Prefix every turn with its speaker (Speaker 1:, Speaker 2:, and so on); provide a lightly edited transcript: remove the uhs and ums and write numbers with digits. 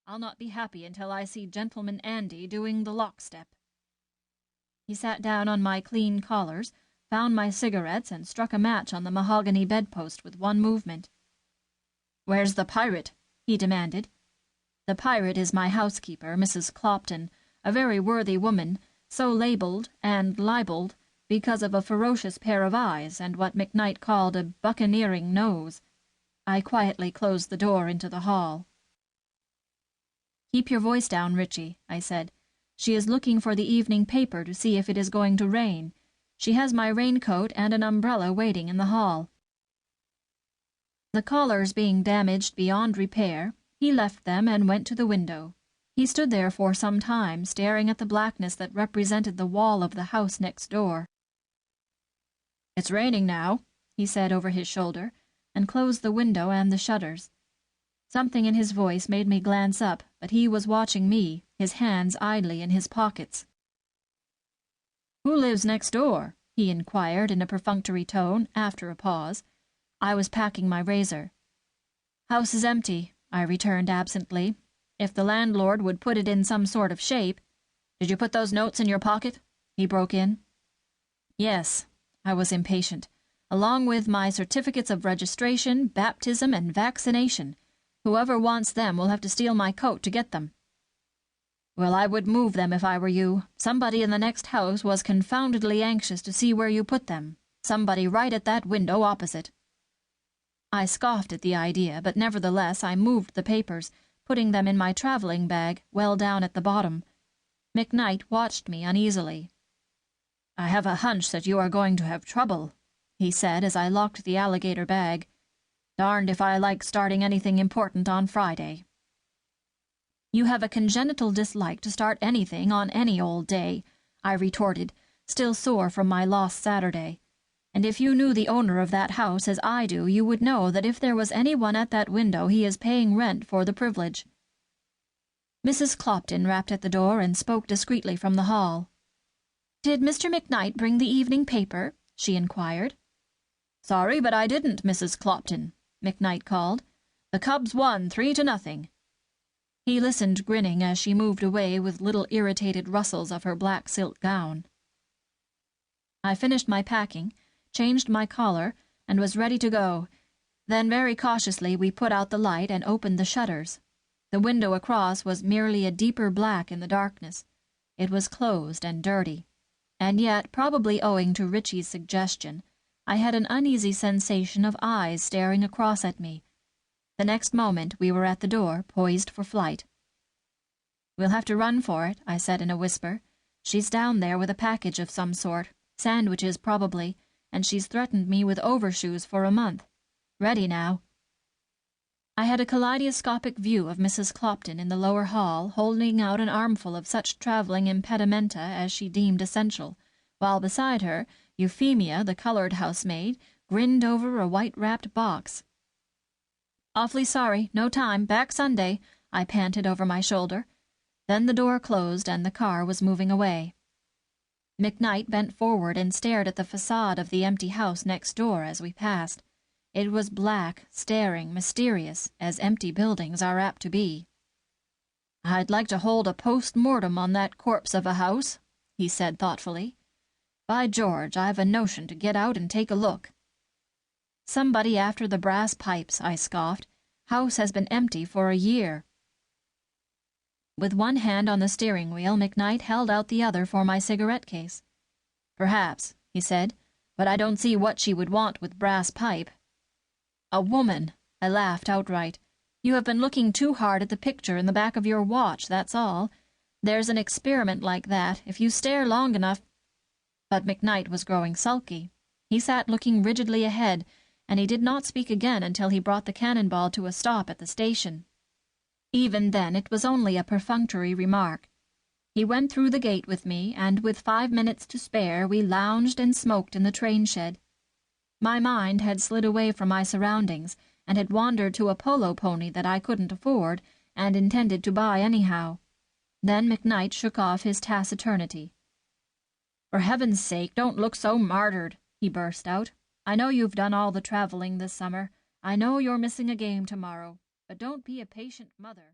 Speaker 1: I'll not be happy until I see Gentleman Andy doing the lockstep." He sat down on my clean collars, found my cigarettes, and struck a match on the mahogany bedpost with one movement. "Where's the pirate?" he demanded. "The pirate is my housekeeper, Mrs. Clopton, a very worthy woman, so labelled and libelled because of a ferocious pair of eyes and what McKnight called a buccaneering nose." I quietly closed the door into the hall. "Keep your voice down, Richie," I said. "She is looking for the evening paper to see if it is going to rain. She has my raincoat and an umbrella waiting in the hall." The collars being damaged beyond repair, he left them and went to the window. He stood there for some time, staring at the blackness that represented the wall of the house next door. "It's raining now," he said over his shoulder, and closed the window and the shutters. Something in his voice made me glance up, but he was watching me, his hands idly in his pockets. "Who lives next door?" he inquired in a perfunctory tone, after a pause. I was packing my razor. "House is empty," I returned absently. "If the landlord would put it in some sort of shape—" "Did you put those notes in your pocket?" he broke in. "Yes," I was impatient, "along with my certificates of registration, baptism, and vaccination. Whoever wants them will have to steal my coat to get them." "Well, I would move them if I were you. Somebody in the next house was confoundedly anxious to see where you put them. Somebody right at that window opposite." I scoffed at the idea, but nevertheless I moved the papers, putting them in my traveling bag, well down at the bottom. McKnight watched me uneasily. "I have a hunch that you are going to have trouble," he said as I locked the alligator bag. "Darned if I like starting anything important on Friday." "You have a congenital dislike to start anything on any old day," I retorted, still sore from my lost Saturday. "And if you knew the owner of that house as I do, you would know that if there was anyone at that window he is paying rent for the privilege." Mrs. Clopton rapped at the door and spoke discreetly from the hall. "Did Mr. McKnight bring the evening paper?" she inquired. "Sorry, but I didn't, Mrs. Clopton," McKnight called. "The Cubs won 3-0. He listened, grinning, as she moved away with little irritated rustles of her black silk gown. I finished my packing, changed my collar, and was ready to go. Then very cautiously we put out the light and opened the shutters. The window across was merely a deeper black in the darkness. It was closed and dirty. And yet, probably owing to Richie's suggestion, I had an uneasy sensation of eyes staring across at me. The next moment we were at the door, poised for flight. "We'll have to run for it," I said in a whisper. "She's down there with a package of some sort, sandwiches probably, and she's threatened me with overshoes for a month. Ready now." I had a kaleidoscopic view of Mrs. Clopton in the lower hall, holding out an armful of such travelling impedimenta as she deemed essential, while beside her, Euphemia, the colored housemaid, grinned over a white-wrapped box. "Awfully sorry, no time, back Sunday," I panted over my shoulder. Then the door closed and the car was moving away. McKnight bent forward and stared at the facade of the empty house next door as we passed. It was black, staring, mysterious, as empty buildings are apt to be. "I'd like to hold a post-mortem on that corpse of a house," he said thoughtfully. "By George, I've a notion to get out and take a look." "Somebody after the brass pipes," I scoffed. "House has been empty for a year." With one hand on the steering wheel, McKnight held out the other for my cigarette case. "Perhaps," he said, "but I don't see what she would want with brass pipe." "A woman," I laughed outright. "You have been looking too hard at the picture in the back of your watch, that's all. There's an experiment like that. If you stare long enough—" But McKnight was growing sulky. He sat looking rigidly ahead, and he did not speak again until he brought the cannonball to a stop at the station. Even then it was only a perfunctory remark. He went through the gate with me, and with 5 minutes to spare we lounged and smoked in the train shed. My mind had slid away from my surroundings, and had wandered to a polo pony that I couldn't afford, and intended to buy anyhow. Then McKnight shook off his taciturnity. "For heaven's sake, don't look so martyred," he burst out. "I know you've done all the traveling this summer. I know you're missing a game tomorrow. But don't be a patient mother."